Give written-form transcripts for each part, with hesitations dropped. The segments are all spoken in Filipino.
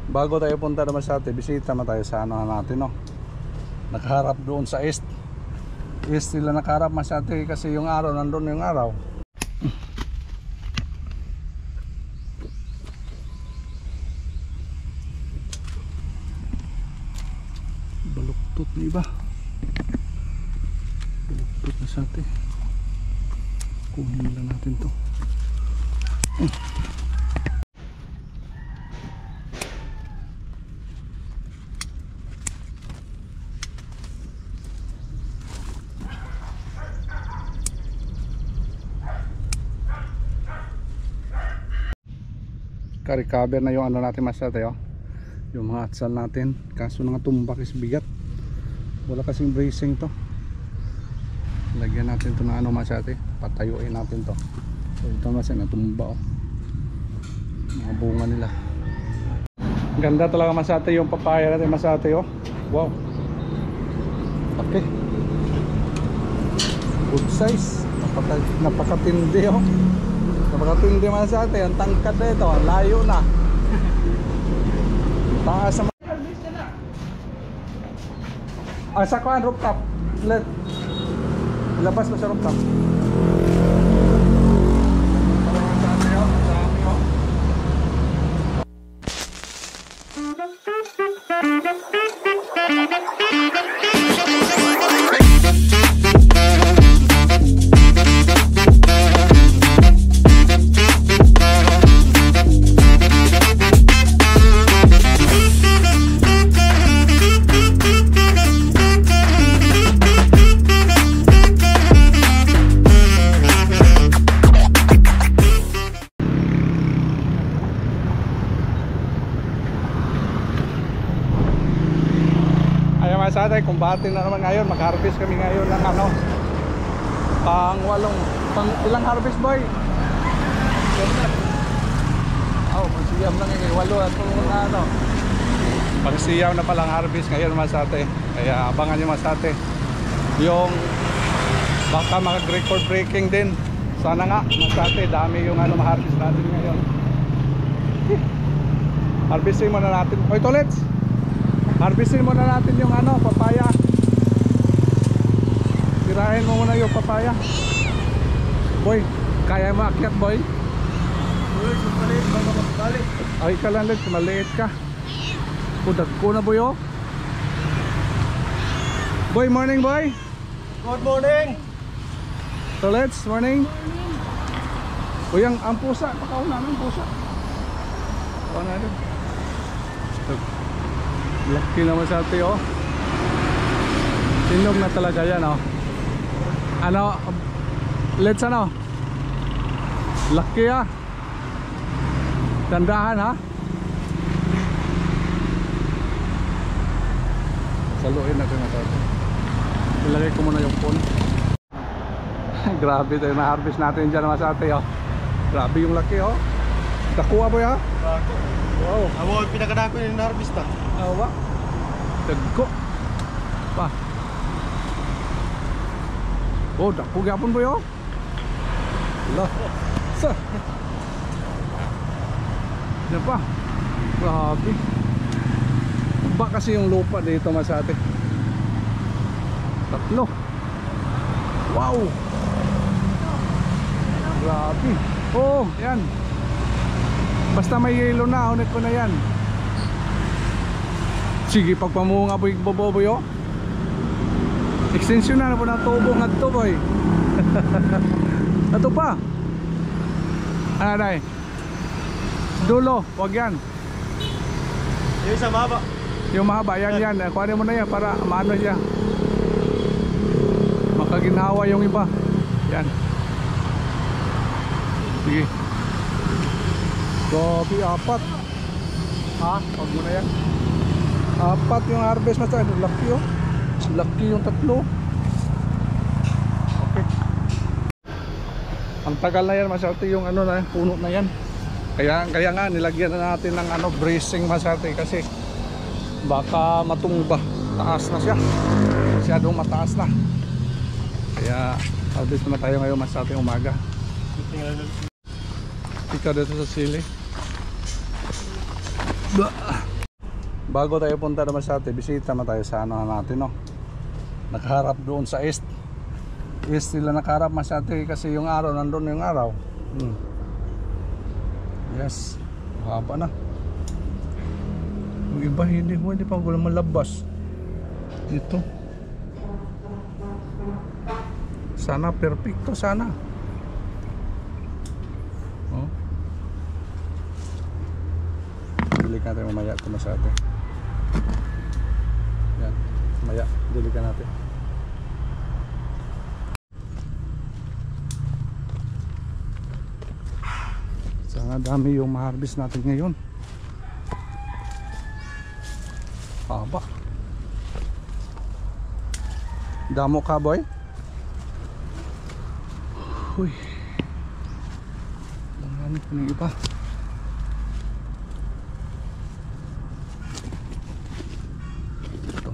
bago tayo punta naman sa atin, bisita na tayo sa ano natin, no? Nakaharap doon sa east. East sila nakaharap Masate kasi yung araw, nandun yung araw. Baluktot na iba. Baluktot na sa atin. Kunin lang natin to. Ka-recover na yung ano natin Masate, oh. Yung mga atsal natin, kaso nga tumbak is bigat, wala kasing bracing to. Lagyan natin to na ano Masate, patayuin natin to. So ito Masate, natumba, oh. Mga bunga nila. Ganda talaga Masate yung papaya natin Masate, oh. Wow, okay, good size, napakatindi, oh. Napakatindi Masate, ang tangkad na ito, ang layo na. Taas naman. Sa kuan rooftop. Labas mo sa rooftop. Masate, kumbati na naman ngayon. Mag-harvest kami ngayon ng ano, ilang harvest boy? Oh, pagsiyam lang yung 8 at na ano. Pagsiyam na palang harvest ngayon Masate. Kaya abangan nyo Masate. Yung baka mag-record breaking din. Sana nga Masate, dami yung ano ma-harvest natin ngayon. Harvesting muna natin. Oy, tolets! Harvestin muna natin yung ano, papaya. Tirahin mo muna yung papaya. Boy, kaya mo akyat boy? Ay ka lang lang, maliit ka. Kudag ko na boy, oh. Boy, morning boy. Good morning. So let's, morning. Boy, ang pusa, pakauna ng pusa. Pakauna natin. Laki naman sa atin, oh. Sinog na talaga yan, oh. Ano, let's ano, laki, ah. Tandahan, ha. Saluin natin na tayo. Ilagay ko muna yung phone. Grabe tayo na harvest natin dyan naman sa atin, oh. Grabe yung laki, oh. Takuha boy, ha. Wow. Amo pinakadako ni harvest ta. Awa. Dagko. Pa. Oh, dako gyapon boy, oh. Lah. Sa. Yan pa. Grabe. Ba kasi yung lupa dito Masate. 3. Wow. Grabe. Oh, yan. Basta may yelo na, ulit ko na yan. Sige, pagpamunga boy, boboy, oh. Extension na po ng tubo nga to boy. Ito pa. Ano dahil? Dulo, wag yan. Yung isa mahaba. Yung mahaba, yan. Kuhanin mo na yan para maano siya. Makaginhawa yung iba. Yan. Sige. Grabe, 4. Ha? Huwag mo na yan. 4 yung harvest Masate. Laki, oh. Laki yung 3. Okay. Ang tagal na yan Masate yung ano na puno na yan. Kaya nga nilagyan na natin ng ano bracing Masate kasi baka matumba. Taas na siya. Masyadong mataas na. Kaya harvest na tayo ngayon Masate umaga. Ika dito sa sili. bago tayo punta naman sa atin, bisita na tayo sa ano natin, no? Nakaharap doon sa east. East sila nakaharap Masate kasi yung araw, nandun yung araw. Yes, haba na. Yung iba hindi pa gulo malabas. Ito. Sana perfecto, sana. Oh. Dilikan natin mamaya ito Masate. Yan, mamaya dilikan natin. Sana dami yung ma-harvest natin ngayon. Haba. Damo ka, boy? Uy. Langanin ko ng iba. Ito.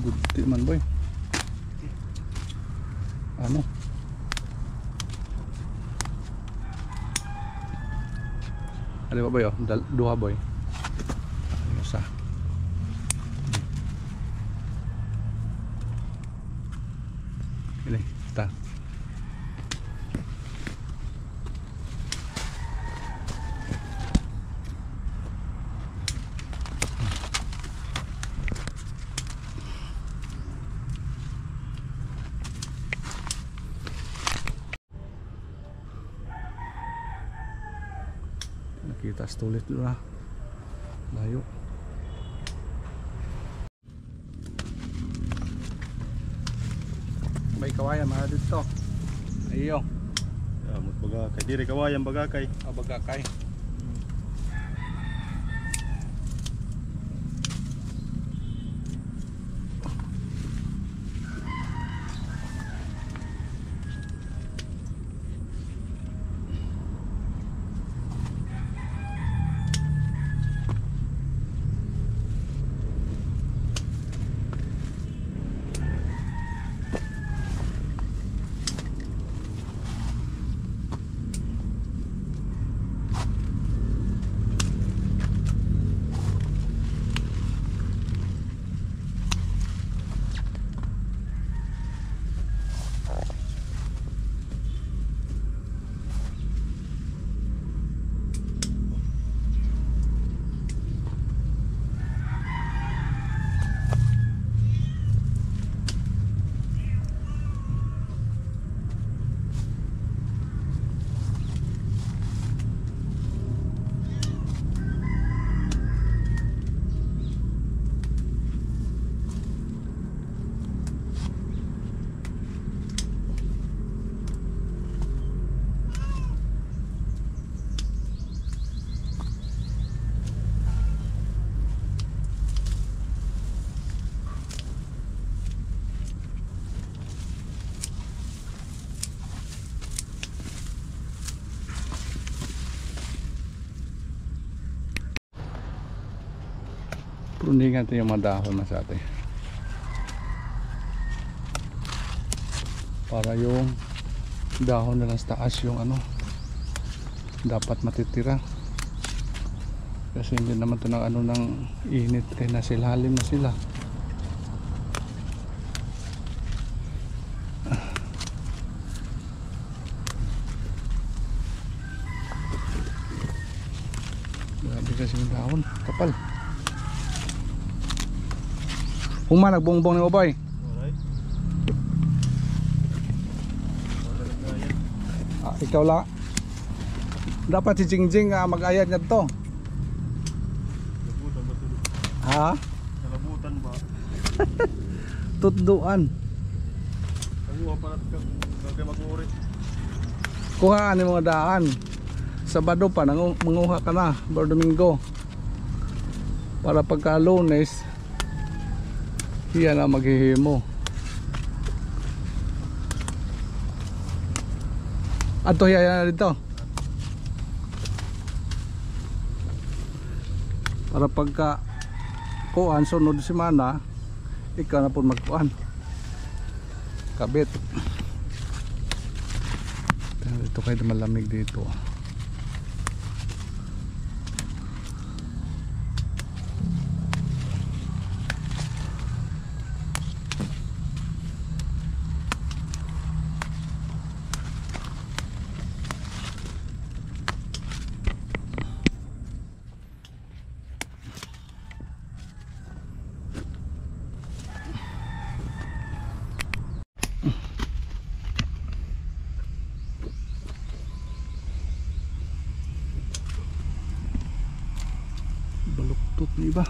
Gudi man, boy. Ano? Ano ba, boy? Oh? Duha, boy. Ano sa? Ini, ta. Nakita tulis dulu lah. Layo. May kawayan mga dito. Ayo. Ya, magbagakay. Diri kawayan bagakay. Bagakay. Pruningan natin yung mga dahon na sa atin para yung dahon na lang sa taas yung ano dapat matitira kasi hindi naman ito ng ano ng init kaya nasa ilalim na sila. Grabe kasi yung dahon kapal. Huma nagbongbong ni Obay. Alright. Ikaw lang. Dapat si Jingjing mag-ayad niya to. Labutan ba tulog? Ha? Labutan ba? Tutduan. Tanguha pa natin kagay mag-uuri. Kuhaan ni mga daan. Sabado pa manguha ka na, Domingo. Para pagka Lunes iyan ang maghihimo. Ato hiya na dito. Para pagka kuan sunod semana ikaw na po magkuan kabit. Ito kayo malamig dito. Baluktot na iba.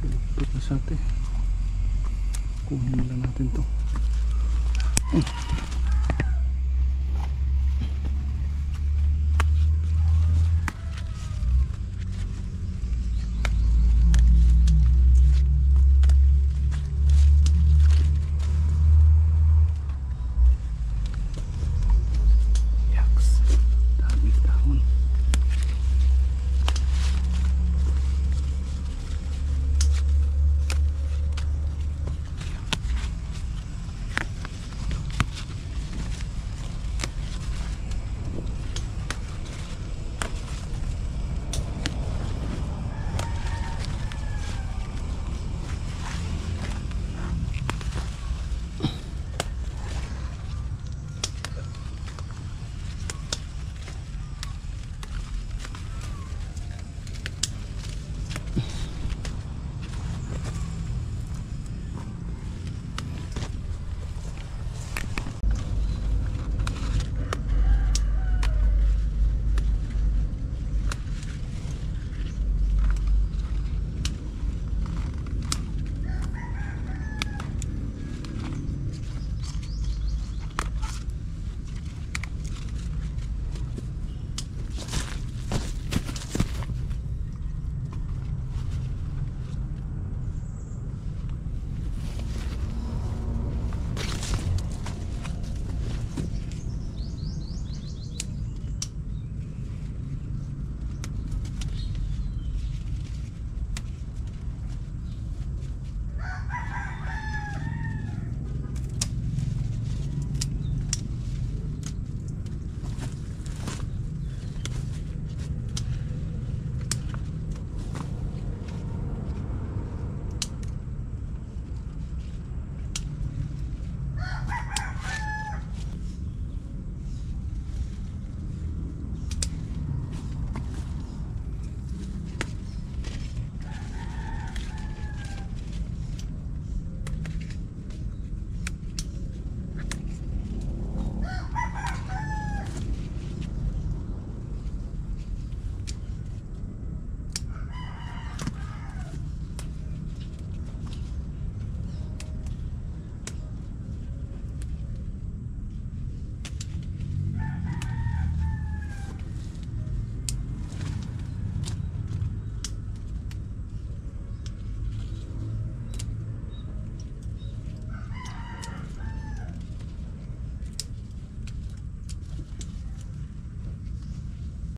Baluktot na sa atin. Kunin lang natin to. Yaks. Dami dahon.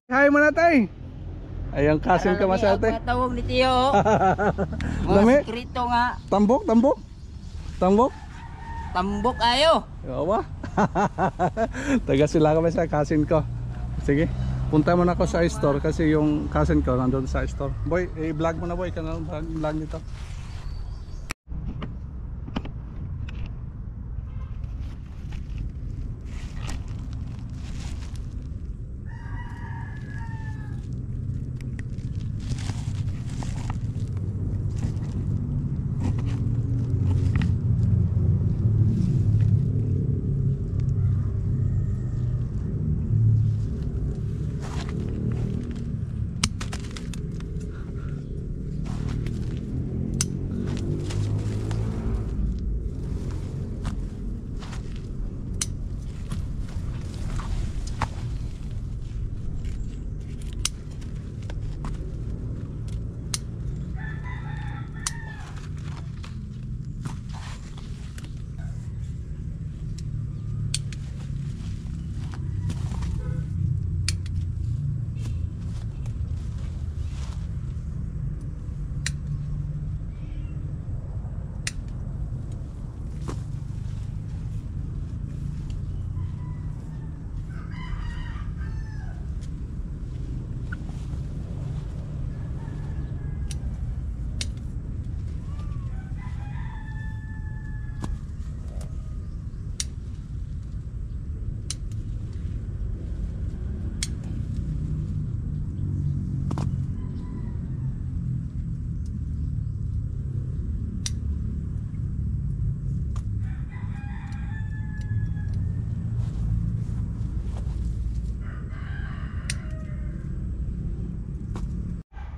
Hi mo na tay. Ayang kasin ka masate. Tawag ni Tiyo. Lami? Mga sikrito nga. Tambok, tambok. Tambok. Tambok ayo. Yawa. Taga sila kami sa kasin ko. Sige. Punta mo na ako sa store kasi yung kasin ko nandun sa store. Boy, i-vlog mo na boy. Kanal vlog nito.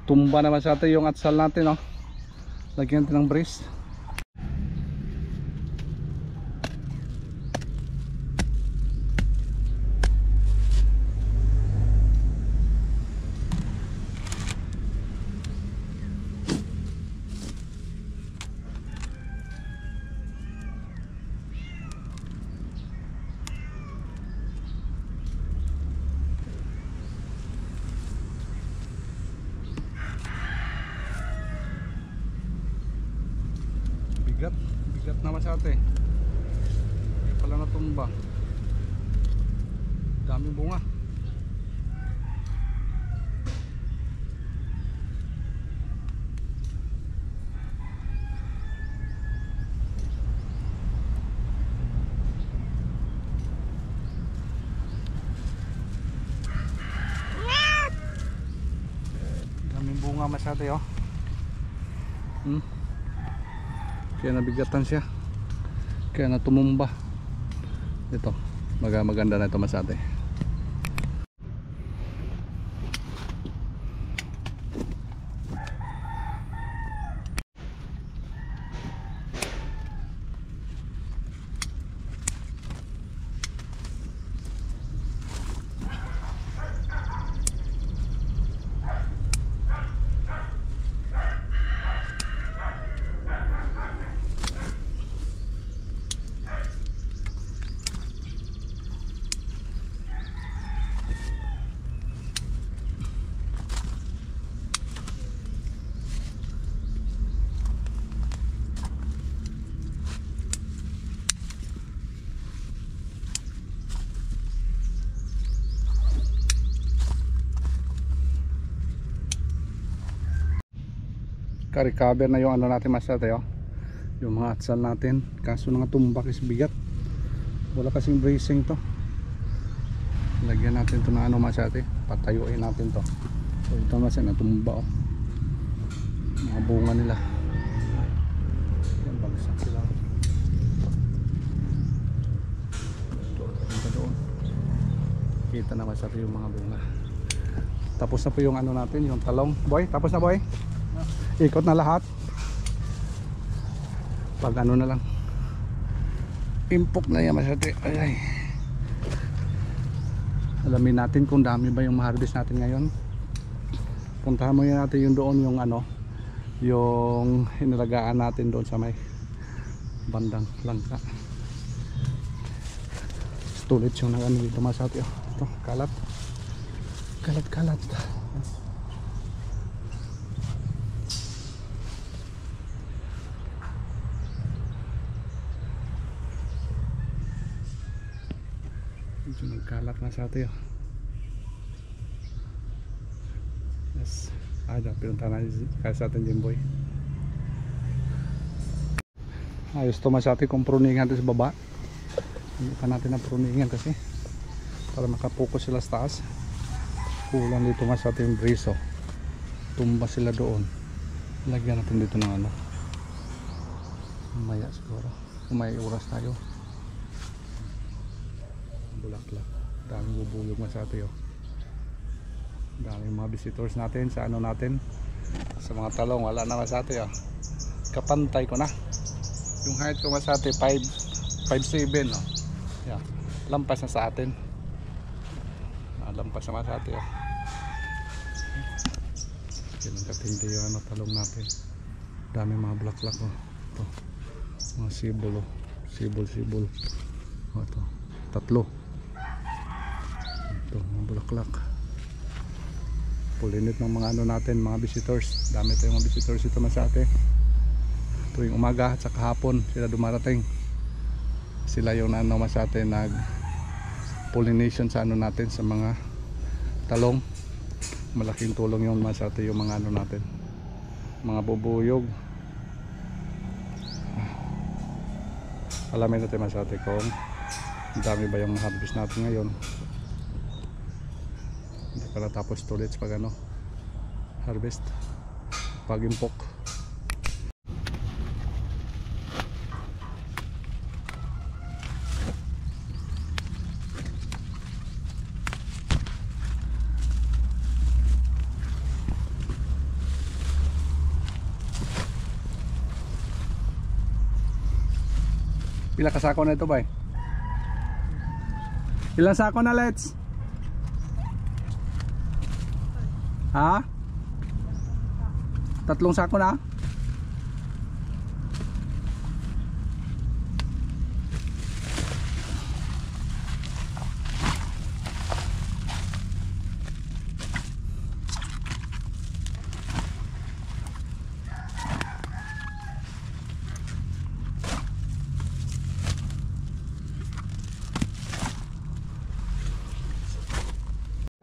tumba naman sa atin yung atsal natin, oh. Lagyan natin ng brace. Bigat naman sa atin. Hindi pala natumba. Daming bunga. Daming bunga masyado, oh. Kaya nabigatan siya, kaya natumumba. Ito, maganda na ito masate. Ka-recover na yung ano natin masate, oh. Yung mga atsal natin, kaso nangatumba kasi bigat. Wala kasing bracing to. Lagyan natin to na ano masate, patayuin natin to. So ito masate natumba, oh. Mga bunga nila. Yan, bagsak sila. Doon. Kita na masate yung mga bunga. Tapos na po yung ano natin, yung talong. Boy, tapos na, boy? Ikot na lahat. Pag ano na lang, impok na yan masyate. Ay. Alamin natin kung dami ba yung ma-harvest natin ngayon. Puntahan mo yan natin yung doon, yung ano, yung inalagaan natin doon sa may bandang langka. Stulit yung nag ano dito masyate, oh. Ito, kalat. Kalat. Nagkalat na sa atin, oh. Yes. Ada, pinunta na kaya sa atin Jimboy. Ayos to sa atin kung pruningan natin sa baba. Hindi pa natin na pruningan kasi para makapokus sila sa taas. Kulang dito sa atin yung breeze, oh. Tumba sila doon. Lagyan natin dito ng ano, maya siguro kung may oras tayo. Bulaklak, daming bubuyog masate, oh. Daming mga visitors natin sa ano natin, sa mga talong. Wala na masate, oh. Kapantay ko na yung height ko masate, 5'7", oh. Yeah. Lampas na sa atin, lampas na masate, oh. Yan katindi yung ano, talong natin. Daming mga bulaklak, oh. Ito, mga sibol, oh. Sibol, oh, ito, tatlo. Ito, mga bulaklak. Pulinit ng mga ano natin, mga visitors. Dami tayong mga visitors ito masate. Tuwing umaga at saka hapon sila dumarating. Sila yung ano masate, nag pollination sa ano natin, sa mga talong. Malaking tulong yung masate, yung mga ano natin, mga bubuyog. Alamin natin masate kung dami ba yung harvest natin ngayon. Hindi pa natapos ulit pag ano, harvest, pag impok. Pila ka sako na ito ba? Ilang sako na, Let's? Ha? 3 sako na?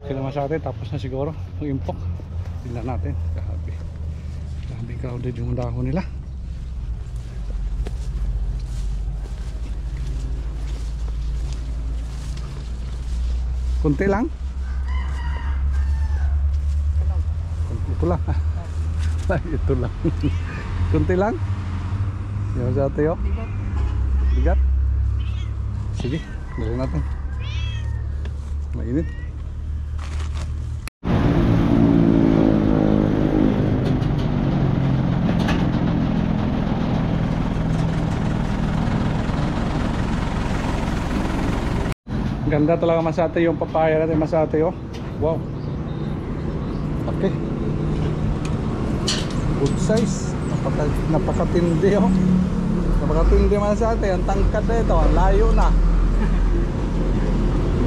Sinama sa atin, tapos na siguro ang impok. Tingnan natin, grabe crowded yung dahon nila. Kunti lang. Ito lang. Ito lang. Kunti lang. Yung sa atin yun. Bigat. Sige, gawin natin. Mainit. Ganda talaga Masate yung papaya natin Masate, oh. Wow. Okay. Good size. Napakatindi, oh. Napakatindi Masate. Ang tangkad na ito. Ang layo na.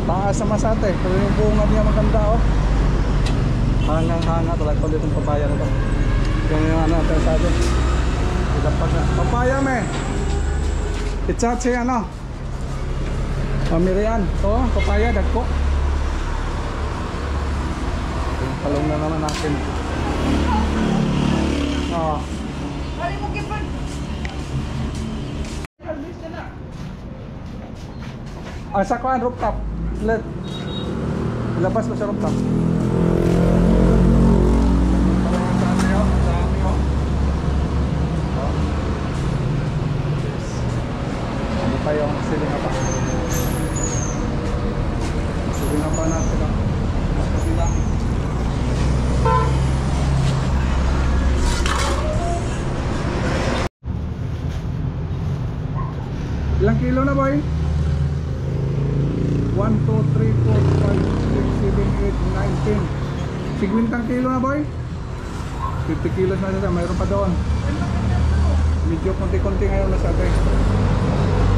Taas sa Masate. Pero yung bunga niya maganda, oh. Hangang-hanga talaga ulit yung papaya na ito. Yung ano natin sa atin. Papaya, me. Itchatsi, ano. Pamirian, to, papaya, dagko. Yung talong na naman natin. Oo. Sa kuan, rooftop. Let. Ilabas mo sa rooftop. Ano pa yung siling apa? Siling apa natin, oh. Mas kabila. Ilang kilo na, boy? 1, 2, 3, 4, 5, 6, 7, 8, 9, 10. 50 kilo na, boy? 50 kilos na siya, mayroon pa doon. Medyo konti-konti ngayon na sa atin.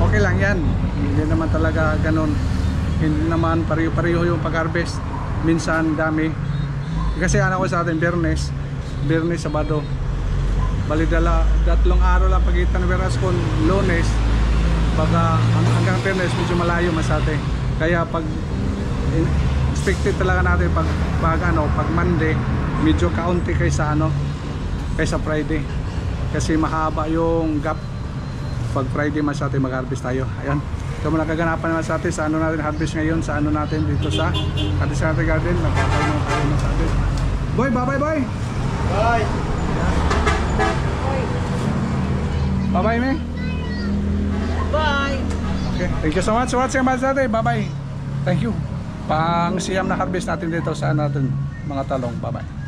Okay lang yan. Hindi naman talaga ganun. Hindi naman pareho-pareho yung pag-harvest. Minsan dami. Kasi ano ko sa atin, Biyernes, Sabado. Balidala, 3 araw lang pagitan ng Biyernes kung Lunes. Baga hanggang Biyernes medyo malayo mas atin. Kaya pag expected talaga natin pag Monday medyo kaunti kaysa Friday. Kasi mahaba yung gap. Pag Friday mas atin mag-harvest tayo. Ayun. Ito muna kaganapan naman sa atin sa natin harvest ngayon, sa natin dito sa Kadisarte Garden. Napakay mo tayo mas atin. Boy, bye-bye, boy! Bye! Bye-bye, me! Bye! Okay, thank you so much for watching mga natin. Bye-bye! Thank you! Pang siyam na harvest natin dito sa natin mga talong. Bye-bye!